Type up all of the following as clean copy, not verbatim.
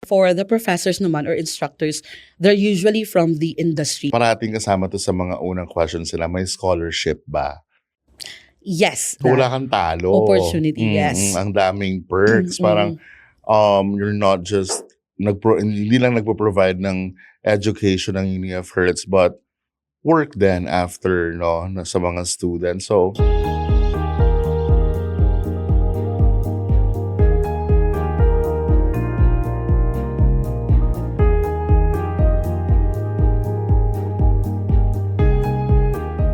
For the professors naman or instructors, they're usually from the industry. Parating kasama to sa mga unang questions sila, may scholarship ba? Yes, So, wala that kang talo. opportunity, yes. Ang daming perks. Parang, you're not just, hindi lang nagpo-provide ng education ng Uni of Hertz, but work then after, no, sa mga students. So,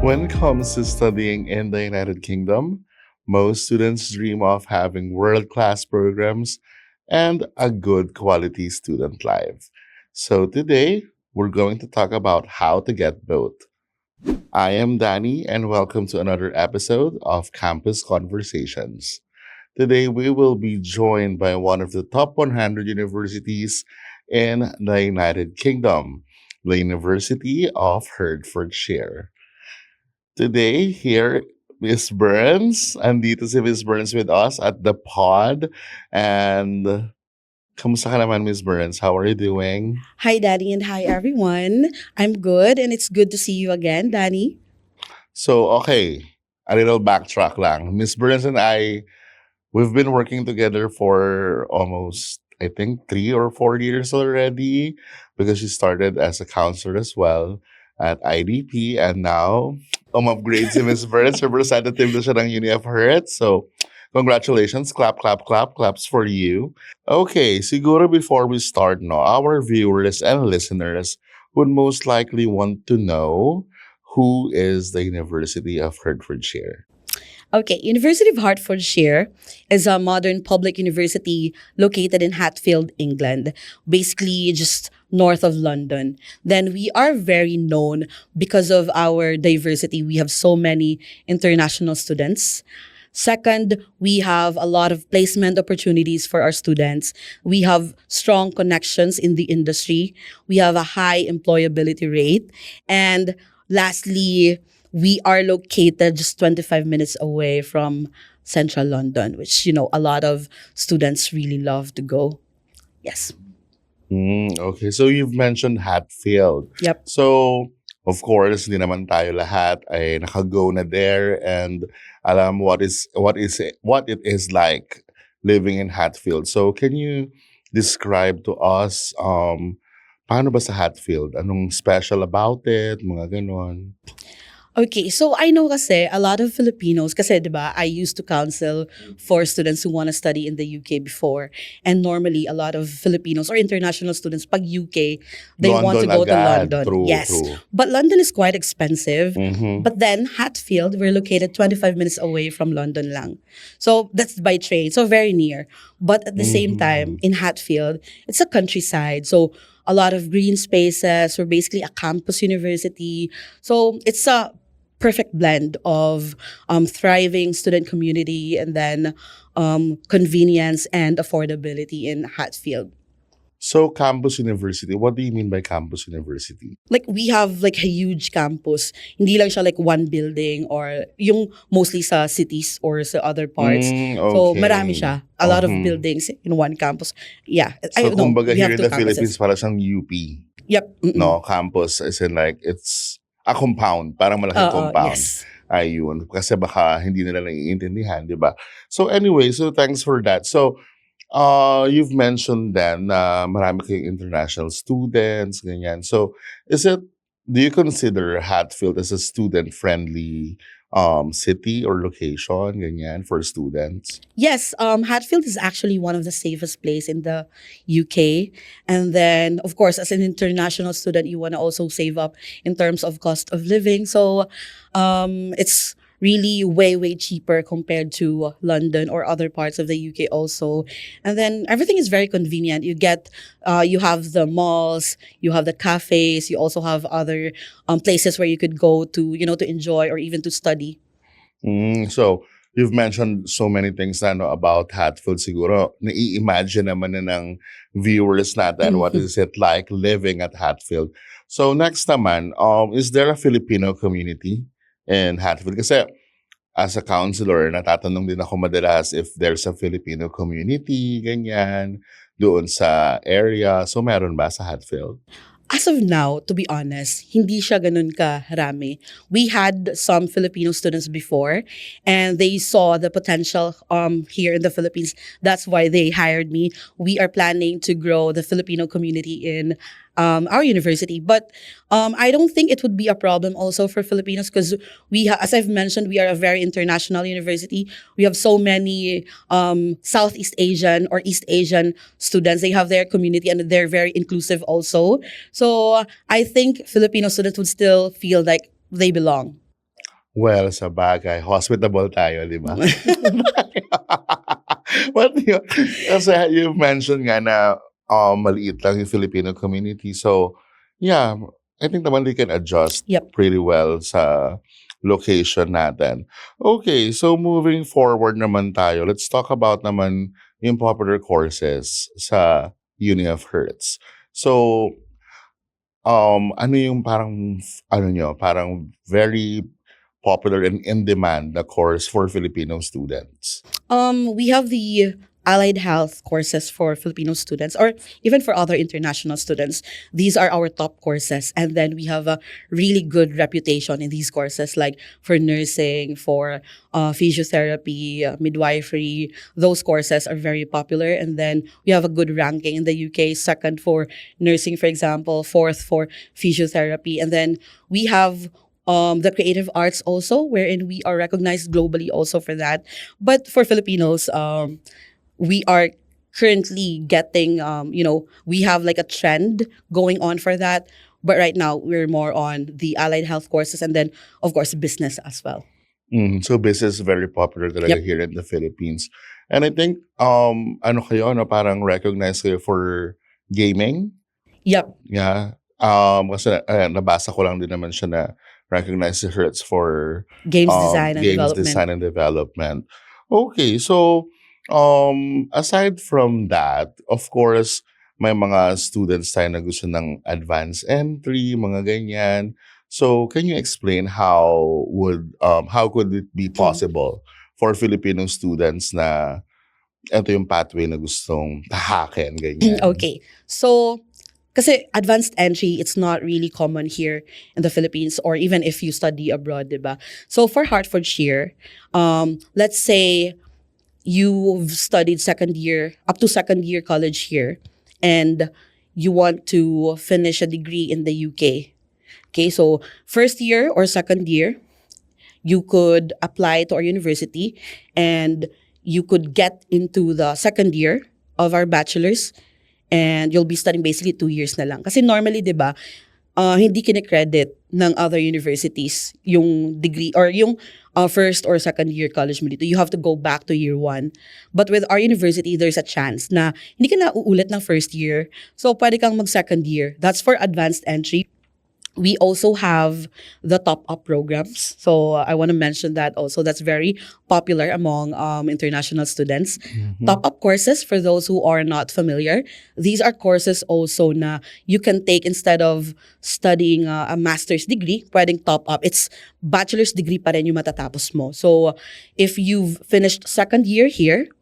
when it comes to studying in the United Kingdom, most students dream of having world-class programs and a good quality student life. So today, we're going to talk about how to get both. I am Dani, and welcome to another episode of Campus Conversations. Today, we will be joined by one of the top 100 universities in the United Kingdom, the University of Hertfordshire. Today, here, Miss Burns. Andito si Miss Burns with us at the pod. And kamusta ka naman, Miss Burns? How are you doing? Hi, Dani, and hi, everyone. I'm good, and it's good to see you again, Dani. So, okay, a little backtrack lang. Miss Burns and I, we've been working together for almost, I think, 3 or 4 years already because she started as a counselor as well at IDP, and now upgrade si Miss Burns, representative na siya ng Uni of Hertz. So, congratulations. Clap, clap, clap. Claps for you. Okay, siguro before we start, no, our viewers and listeners would most likely want to know who is the University of Hertfordshire. Okay, University of Hertfordshire is a modern public university located in Hatfield, England, basically just north of London. Then we are very known because of our diversity. We have so many international students. Second, we have a lot of placement opportunities for our students. We have strong connections in the industry. We have a high employability rate. And lastly, we are located just 25 minutes away from central London, which, a lot of students really love to go. Yes. Okay, so you've mentioned Hatfield. Yep. So, of course, hindi naman tayo lahat ay nakago na there and alam what it is like living in Hatfield. So, can you describe to us paano ba sa Hatfield? Anong special about it? Mga ganon. Okay, so I know kasi a lot of Filipinos, kasi diba, I used to counsel for students who want to study in the UK before. And normally, a lot of Filipinos or international students, pag UK, they want to go to London. True, yes. true. But London is quite expensive. Mhm. But then, Hatfield, we're located 25 minutes away from London lang. So, that's by train. So, very near. But at the same time, in Hatfield, it's a countryside. So, a lot of green spaces. We're basically a campus university. So, it's a perfect blend of thriving student community and then convenience and affordability in Hatfield. So, campus university, what do you mean by campus university? Like, we have like a huge campus. Hindi lang siya like one building or yung mostly sa cities or sa other parts. So, Okay. marami siya. A lot of buildings in one campus. Yeah. So, kumbaga we here have in two the Philippines, campuses. para siyang UP. Yep. No, campus as in like it's a compound, parang malaking compound. Yes. Ayun, kasi baka hindi nila naiintindihan, di ba? So anyway, so thanks for that. So you've mentioned then na marami kayong international students, ganyan. So do you consider Hatfield as a student-friendly city or location, ganyan, for students? Yes, Hatfield is actually one of the safest place in the UK. And then, of course, as an international student, you want to also save up in terms of cost of living. So it's really way, way cheaper compared to London or other parts of the UK also. And then everything is very convenient. You have the malls, you have the cafes, you also have other places where you could go to, to enjoy or even to study. So, you've mentioned so many things na, no, about Hatfield. Siguro, nai-imagine naman na ng viewers natin what is it like living at Hatfield. So, next naman, is there a Filipino community in Hatfield? Kasi, as a counselor, natatanong din ako madalas if there's a Filipino community, ganyan. doon sa area. So meron ba sa Hatfield? As of now, to be honest, hindi siya ganun karami. We had some Filipino students before and they saw the potential here in the Philippines. That's why they hired me. We are planning to grow the Filipino community in our university. But I don't think it would be a problem also for Filipinos because as I've mentioned, we are a very international university. We have so many Southeast Asian or East Asian students. They have their community and they're very inclusive also. So I think Filipino students would still feel like they belong. Well, sa bagay, hospitable tayo, di ba? But yun, kasi you mentioned nga na maliit lang yung Filipino community. So, yeah, I think naman they can adjust Yep. pretty well sa location natin. Okay, so moving forward naman tayo, let's talk about naman yung popular courses sa Uni of Hertz. So, ano yung parang very popular and in-demand na course for Filipino students? We have the allied health courses for Filipino students or even for other international students. These are our top courses. And then we have a really good reputation in these courses like for nursing, for physiotherapy, midwifery. Those courses are very popular. And then we have a good ranking in the UK, second for nursing, for example, fourth for physiotherapy. And then we have the creative arts also, wherein we are recognized globally also for that. But for Filipinos, we are currently getting, we have like a trend going on for that. But right now, we're more on the allied health courses and then, of course, business as well. So business is very popular talaga Yep. here in the Philippines. And I think, parang recognized kayo for gaming. Yep. Yeah. Kasi nabasa ko lang din naman siya na recognized si Hertz for Games design and games development. design and development. Okay, so aside from that, of course, may mga students tayo na gusto ng advanced entry, mga ganyan. So, can you explain how could it be possible for Filipino students na ito yung pathway na gustong tahakin, ganyan? Okay. So, kasi advanced entry, it's not really common here in the Philippines or even if you study abroad, diba? So for Hertfordshire, let's say you've studied up to second year college here and you want to finish a degree in the UK. Okay, so first year or second year, you could apply to our university and you could get into the second year of our bachelor's and you'll be studying basically 2 years na lang. Kasi normally, di ba, hindi kine-credit ng other universities yung degree or yung first or second year college mo dito. You have to go back to year 1. But with our university, there's a chance na hindi ka na uulit ng first year. So, pwede kang mag-second year. That's for advanced entry. We also have the top-up programs. So I want to mention that also. That's very popular among international students. Top-up courses, for those who are not familiar, these are courses also na you can take instead of studying a master's degree, pwedeng top-up. It's bachelor's degree pa rin yung matatapos mo. So if you've finished second year here,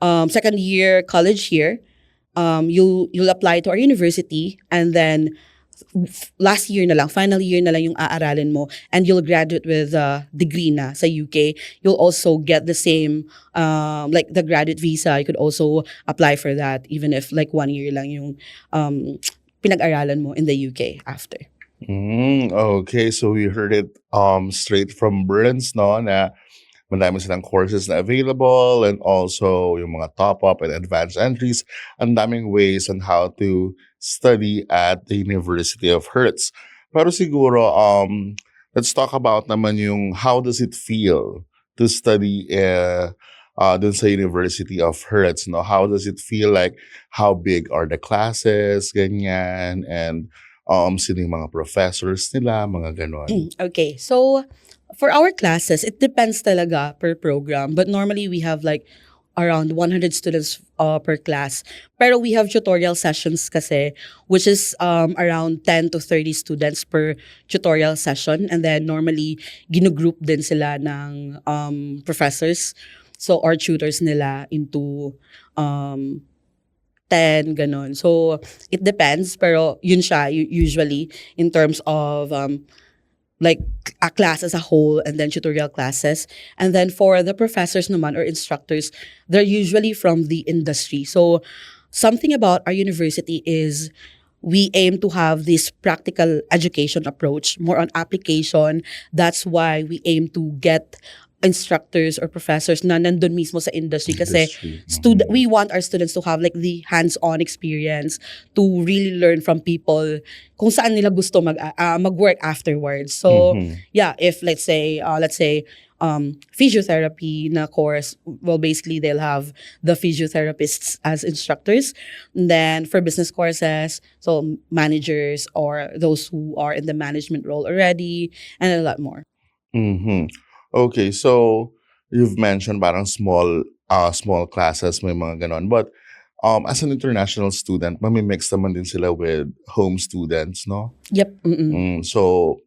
second year college here, you'll apply to our university and then last year na lang, final year na lang yung aaralin mo and you'll graduate with a degree na sa UK. You'll also get the same, like the graduate visa. You could also apply for that even if like 1 year lang yung pinag-aralan mo in the UK after. Okay, so we heard it straight from Burns, no, na madami silang courses na available and also yung mga top-up and advanced entries. Ang daming ways on how to study at the University of Hertz. Pero siguro, let's talk about naman yung how does it feel to study dun sa University of Hertz, no? How does it feel like? How big are the classes, ganyan, and sino yung mga professors nila, mga ganon. Okay, so for our classes, it depends talaga per program. But normally we have like around 100 students per class. Pero we have tutorial sessions kasi, which is around 10 to 30 students per tutorial session. And then normally, ginugroup din sila ng professors. So our tutors nila into 10, ganon. So, it depends, pero yun siya usually in terms of like a class as a whole and then tutorial classes. And then for the professors naman or instructors, they're usually from the industry. So, something about our university is we aim to have this practical education approach, more on application. That's why we aim to get instructors or professors na nandun mismo sa industry kasi Industry. we want our students to have like the hands-on experience to really learn from people kung saan nila gusto mag-work afterwards. So Mhm. yeah, if let's say physiotherapy na course, well, basically they'll have the physiotherapists as instructors. And then for business courses, so managers or those who are in the management role already, and a lot more. Mhm. Okay, so you've mentioned parang small classes, may mga ganon. But as an international student, mamimix naman din sila with home students, no? Yep. Mm-mm. So,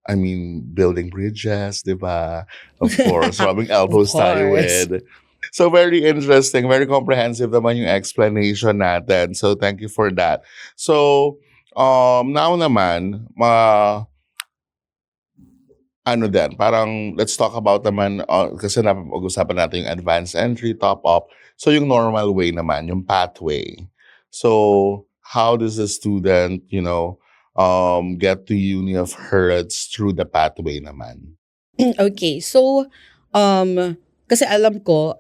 I mean, building bridges, di ba? Of course, rubbing Of elbows tayo course. with. So, very interesting, very comprehensive naman yung explanation natin. So, thank you for that. So, now naman, ano din, parang let's talk about naman, kasi napag-usapan natin yung advanced entry, top-up. So, yung normal way naman, yung pathway. So, how does a student, get to Uni of Hertz through the pathway naman? Okay, so kasi alam ko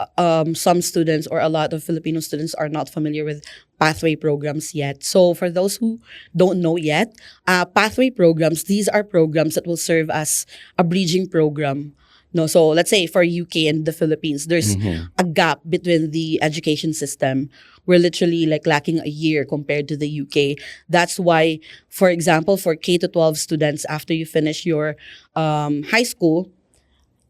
some students or a lot of Filipino students are not familiar with pathway programs yet. So for those who don't know yet, pathway programs, these are programs that will serve as a bridging program. No, so let's say for UK and the Philippines, there's a gap between the education system. We're literally like lacking a year compared to the UK. That's why, for example, for K to 12 students, after you finish your high school,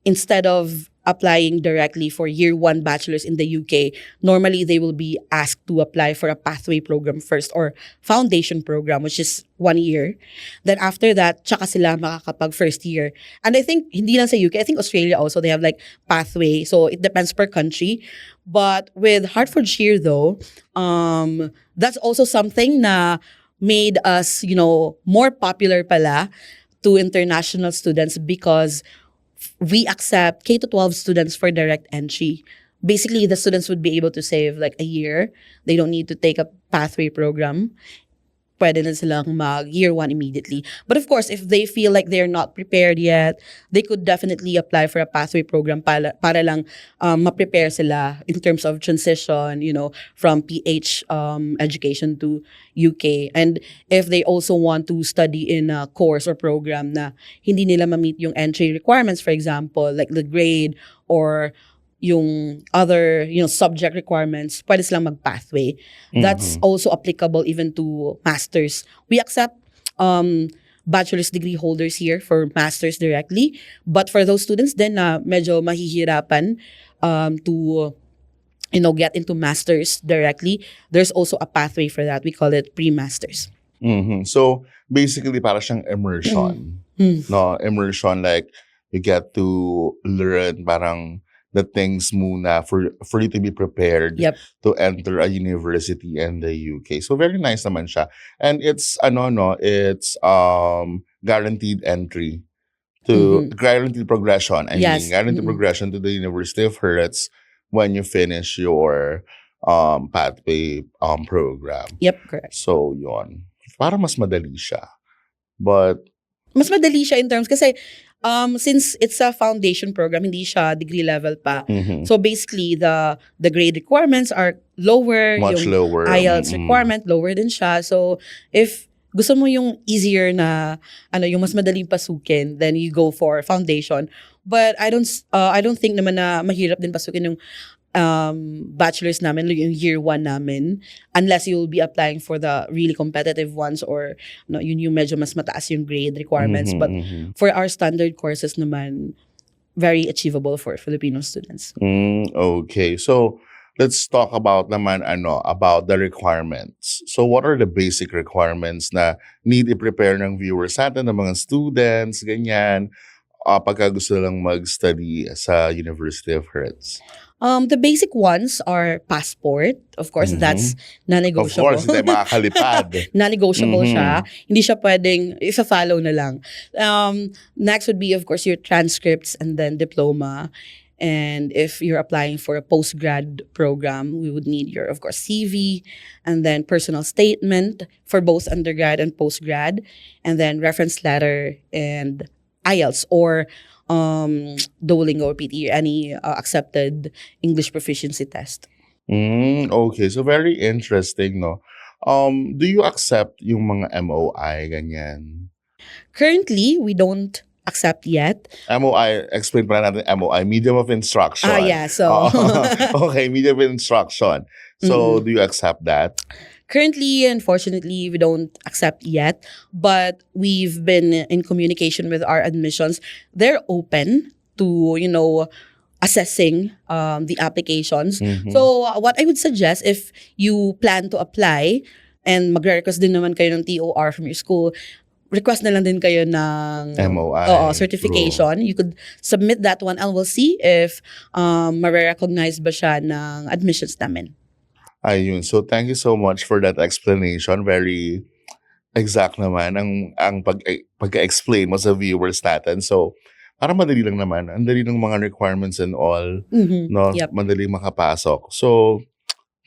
instead of applying directly for year 1 bachelor's in the UK, normally they will be asked to apply for a pathway program first or foundation program, which is 1 year. Then after that, tsaka sila makakapag first year. And I think, hindi lang sa UK, I think Australia also, they have like pathway. So it depends per country. But with Hertfordshire though, that's also something na made us, more popular pala to international students because we accept K to 12 students for direct entry. Basically, the students would be able to save like a year. They don't need to take a pathway program. Pwede na silang mag year 1 immediately. But of course, if they feel like they're not prepared yet, they could definitely apply for a pathway program para lang ma-prepare sila in terms of transition, from PH education to UK. And if they also want to study in a course or program na hindi nila ma-meet yung entry requirements, for example, like the grade or yung other, subject requirements, pwede silang mag-pathway. That's also applicable even to masters. We accept bachelor's degree holders here for masters directly. But for those students then na medyo mahihirapan to get into masters directly, there's also a pathway for that. We call it pre-masters. So, basically, para siyang immersion. No, immersion, like, you get to learn parang the things muna for you to be prepared Yep. to enter a university in the UK. So very nice naman siya. And it's it's guaranteed entry to guaranteed progression. Yes. Guaranteed progression to the University of Hertz when you finish your pathway program. Yep, correct. So yon. Para mas madali siya. But Mas madali siya in terms kasi since it's a foundation program, hindi siya degree level pa. So basically, the grade requirements are lower. much Yung lower. IELTS requirement, lower din siya. So if gusto mo yung easier na, yung mas madaling pasukin, then you go for foundation. But I don't think naman na mahirap din pasukin yung bachelor's namin, yung year 1 namin, unless you'll be applying for the really competitive ones or yun yung medyo mas mataas yung grade requirements. But for our standard courses naman, very achievable for Filipino students. Okay. So, let's talk about naman about the requirements. So, what are the basic requirements na need i-prepare ng viewers natin, ng mga students, ganyan? pagka gusto lang mag-study sa University of Hertz? The basic ones are passport. Of course, that's Mhm. Of non-negotiable. course, hindi tayo makakalipad. Non-negotiable siya. Mhm. Hindi siya pwedeng isa-follow na lang. Next would be, of course, your transcripts and then diploma. And if you're applying for a postgrad program, we would need your, of course, CV and then personal statement for both undergrad and postgrad, and then reference letter and IELTS or Duolingo or PT, any accepted English proficiency test. Okay, so very interesting, no? Do you accept yung mga MOI, ganyan? Currently, we don't accept yet. MOI, explain pa natin MOI, medium of instruction. Yeah, so Okay, medium of instruction. So, do you accept that? currently, unfortunately, we don't accept yet, but we've been in communication with our admissions. They're open to, assessing the applications. Mhm. So, what I would suggest, if you plan to apply and magre-request din naman kayo ng TOR from your school, request na lang din kayo ng MOI, certification. You could submit that one and we'll see if ma-recognize ba siya ng admissions namin. Ayun. So, thank you so much for that explanation. Very exact naman ang pag-explain mo sa viewers natin. So, para madali lang naman. Ang dali ng mga requirements and all, no? Yep. Madali makapasok. So,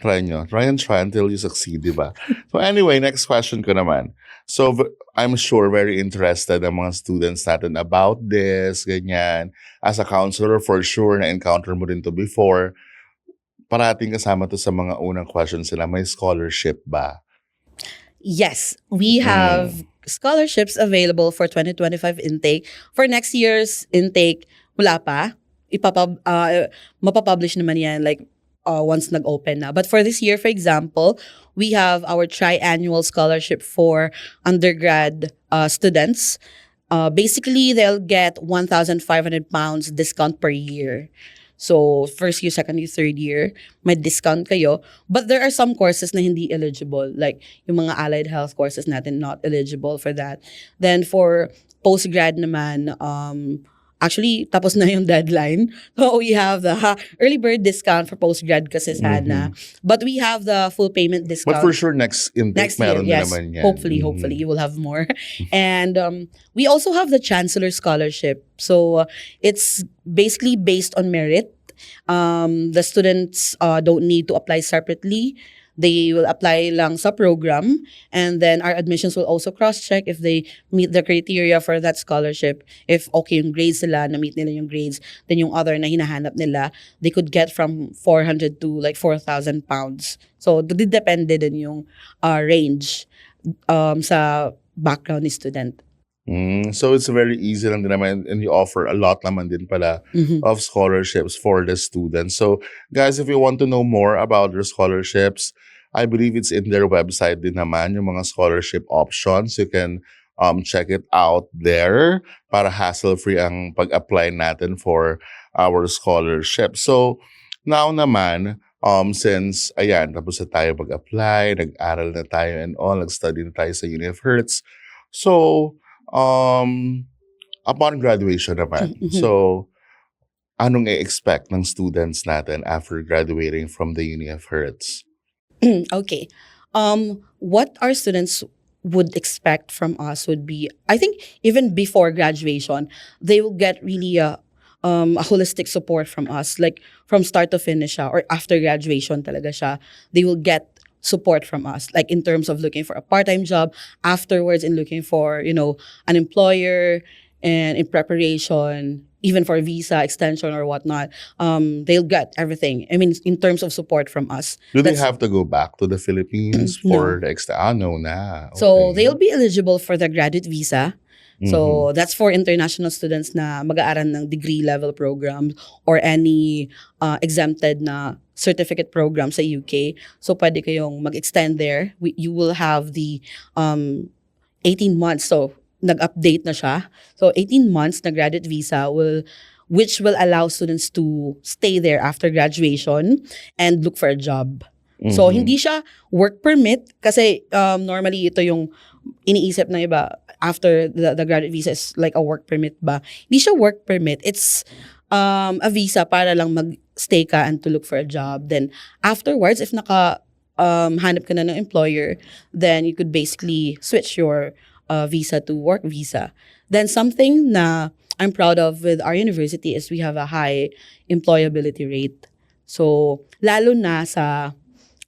try nyo. Try until you succeed, di ba? So, anyway, next question ko naman. So, I'm sure very interested ang mga students natin about this, ganyan. As a counselor, for sure, na-encounter mo rin to before. Parating kasama to sa mga unang questions sila. May scholarship ba? Yes, we have scholarships available for 2025 intake. For next year's intake, wala pa. Mapapublish naman yan like once nag-open na. But for this year, for example, we have our tri-annual scholarship for undergrad students. Basically, they'll get £1,500 discount per year. So, first year, second year, third year, may discount kayo. But there are some courses na hindi eligible. Like, yung mga allied health courses natin, not eligible for that. Then, for postgrad naman, actually, tapos na yung deadline. So, we have the early bird discount for postgrad kasi sana. But we have the full payment discount. But for sure, next intake, Next year, meron yes. na naman yan. Hopefully, you will have more. And we also have the Chancellor Scholarship. So, it's basically based on merit. The students don't need to apply separately. They will apply lang sa program, and then our admissions will also cross-check if they meet the criteria for that scholarship. If okay yung grades nila, na-meet nila yung grades, then yung other na hinahanap nila, they could get from 400 to like 4,000 pounds. So, depende din yung range sa background ni student. So it's very easy lang din naman, and you offer a lot naman din pala of scholarships for the students. So guys, if you want to know more about their scholarships, I believe it's in their website din naman, yung mga scholarship options. You can check it out there para hassle-free ang pag-apply natin for our scholarship. So now naman, since ayan, tapos na tayo mag-apply, nag-aral na tayo and all, nag-study na tayo sa Uni of Hertz. So upon graduation naman, so anong i-expect ng students natin after graduating from the Uni of Hertz? Okay. What our students would expect from us would be, I think even before graduation, they will get really a holistic support from us, like from start to finish siya, or after graduation talaga siya, they will get support from us, like in terms of looking for a part-time job afterwards and looking for, an employer, and in preparation, even for visa extension or whatnot, they'll get everything. I mean, in terms of support from us. Do they have to go back to the Philippines for the extra? No na. So, Okay. they'll be eligible for the graduate visa. So, that's for international students na mag-aaral ng degree level programs or any exempted na certificate program sa UK. So, pwede kayong mag-extend there. You will have the 18 months. So, nag-update na siya. So, 18 months na graduate visa which will allow students to stay there after graduation and look for a job. So, hindi siya work permit kasi normally ito yung iniisip ng iba after the graduate visa is like a work permit ba. Hindi siya work permit. It's a visa para lang mag-stay ka and to look for a job. Then afterwards, if hanap ka na ng employer, then you could basically switch your visa to work visa. Then something na I'm proud of with our university is we have a high employability rate. So, lalo na sa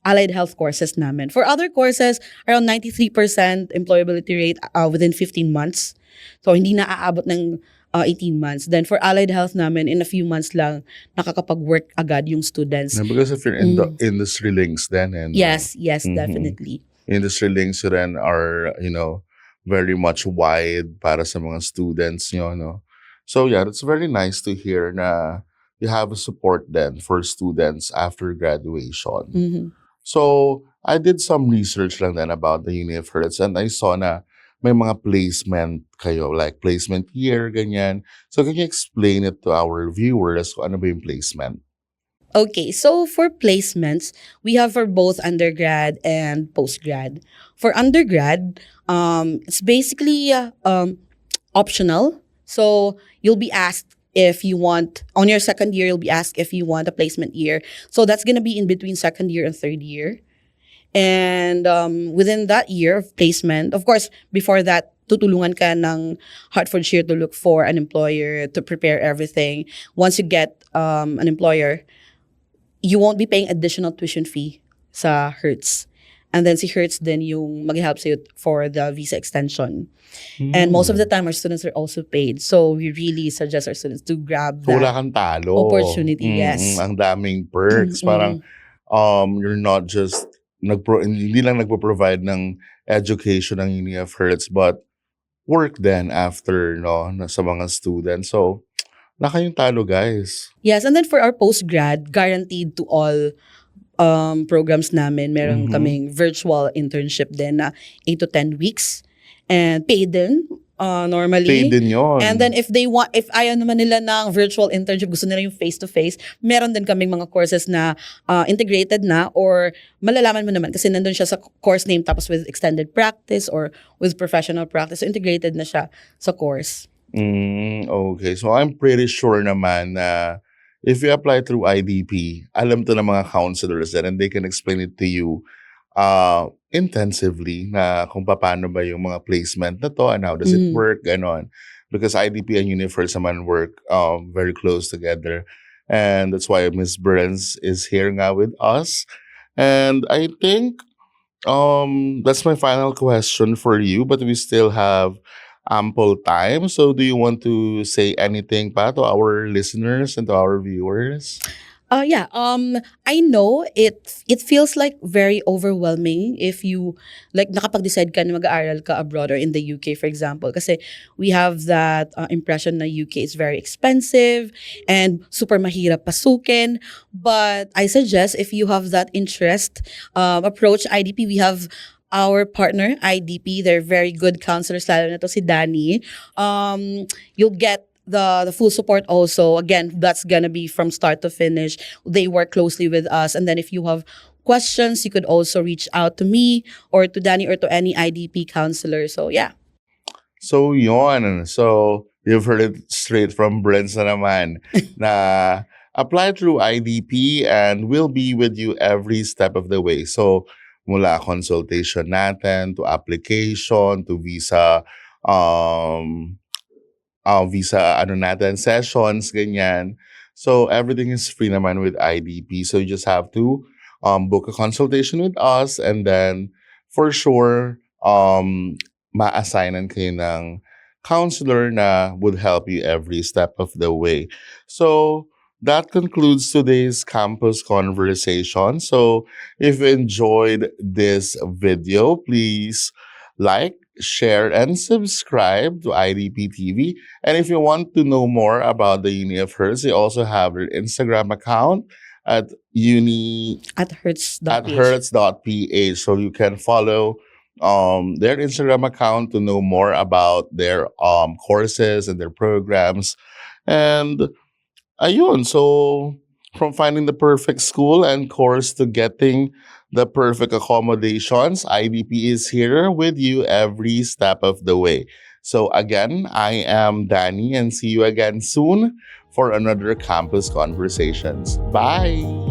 allied health courses namin. For other courses, around 93% employability rate within 15 months. So, hindi na aabot ng 18 months. Then for allied health namin, in a few months lang, nakakapag-work agad yung students. Yeah, because if you're in the industry links then, and Yes, definitely. industry links then are, very much wide para sa mga students nyo, no? So yeah, it's very nice to hear na you have a support then for students after graduation. Mhm. So, I did some research lang then about the Uni of Hertz and I saw na may mga placement kayo, like placement year, ganyan. So, can you explain it to our viewers kung ano ba yung placement? Okay, so for placements, we have for both undergrad and postgrad. For undergrad, it's basically optional. So you'll be asked if you want, on your second year, you'll be asked if you want a placement year. So that's going to be in between second year and third year. And within that year of placement, of course, before that, tutulungan ka ng Hertfordshire to look for an employer, to prepare everything. Once you get an employer, you won't be paying additional tuition fee sa Hertz. And then si Hertz din yung mag-help sa'yo for the visa extension. And most of the time, our students are also paid. So we really suggest our students to grab So, wala that kang talo. opportunity. Yes. Ang daming perks. Parang, you're not just, hindi lang nagpo-provide ng education ng Uni of Hertz, but work then after, sa mga students. So, wala kayong talo, guys. Yes, and then for our postgrad, guaranteed to all programs namin, meron kaming virtual internship din na 8 to 10 weeks. And paid din, normally. Paid din yun. And then if ayaw naman nila ng virtual internship, gusto nila yung face-to-face, meron din kaming mga courses na integrated na, or malalaman mo naman kasi nandun siya sa course name tapos with extended practice or with professional practice. So integrated na siya sa course. Okay. So, I'm pretty sure naman na if you apply through IDP, alam to ng mga counselors then and they can explain it to you intensively na kung paano ba yung mga placement na to and how does it work, ganon. Because IDP and Universe naman work very close together. And that's why Miss Burns is here nga with us. And I think that's my final question for you, but we still have ample time. So do you want to say anything pa to our listeners and to our viewers? Yeah. I know it feels like very overwhelming if you like nakapag-decide ka na mag-aaral ka abroad or in the UK, for example. Kasi we have that impression na UK is very expensive and super mahirap pasukin. But I suggest if you have that interest, approach IDP. We have our partner, IDP. They're very good counselors, lalo na to si Dani. You'll get the full support also. Again, that's gonna be from start to finish. They work closely with us. And then if you have questions, you could also reach out to me or to Dani or to any IDP counselor. So, yeah. So, yon. So, you've heard it straight from Brents na naman na apply through IDP and we'll be with you every step of the way. So, mula consultation natin to application to visa natin sessions, ganyan. So everything is free naman with IDP. So you just have to book a consultation with us and then for sure ma-assignan kayo ng counselor na would help you every step of the way. So that concludes today's campus conversation. So if you enjoyed this video, please like, share, and subscribe to IDP TV. And if you want to know more about the Uni of Hertz, they also have their Instagram account at At Hertz.ph. at hertz.ph. So you can follow their Instagram account to know more about their courses and their programs. And ayun, so From finding the perfect school and course to getting the perfect accommodations, IDP is here with you every step of the way. So again, I am Dani and see you again soon for another Campus Conversations. Bye!